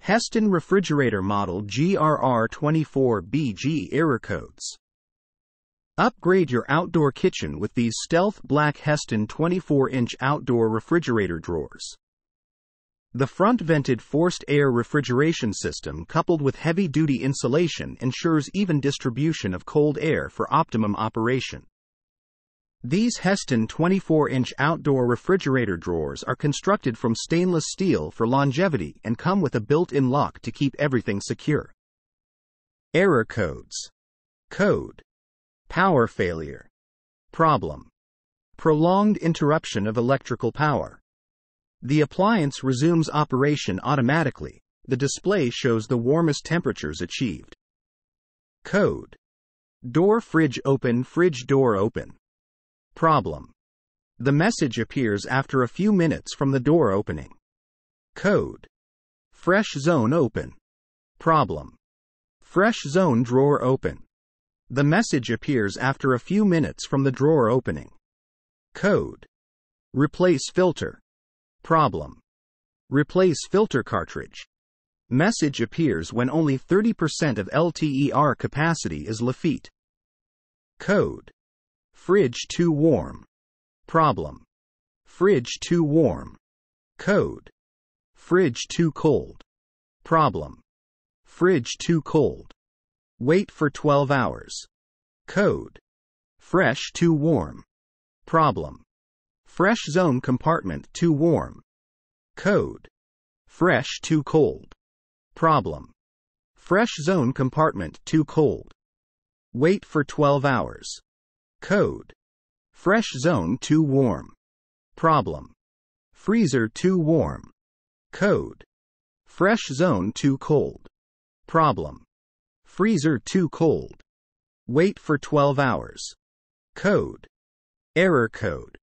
Hestan refrigerator model GRR24-BG error codes. Upgrade your outdoor kitchen with these stealth black Hestan 24-inch outdoor refrigerator drawers. The front-vented forced air refrigeration system coupled with heavy-duty insulation ensures even distribution of cold air for optimum operation. These Hestan 24-inch outdoor refrigerator drawers are constructed from stainless steel for longevity and come with a built-in lock to keep everything secure. Error codes. Code: power failure. Problem: prolonged interruption of electrical power. The appliance resumes operation automatically. The display shows the warmest temperatures achieved. Code: door fridge open, fridge door open. Problem: the message appears after a few minutes from the door opening. Code: fresh zone open. Problem: fresh zone drawer open. The message appears after a few minutes from the drawer opening. Code: replace filter. Problem: replace filter cartridge. Message appears when only 30% of LTER capacity is Lafitte. Code: fridge too warm. Problem: fridge too warm. Code: fridge too cold. Problem: fridge too cold. Wait for 12 hours. Code: fresh too warm. Problem: fresh zone compartment too warm. Code: fresh too cold. Problem: fresh zone compartment too cold. Wait for 12 hours. Code: fresh zone too warm. Problem: freezer too warm. Code: fresh zone too cold. Problem: freezer too cold. Wait for 12 hours. Code: error code.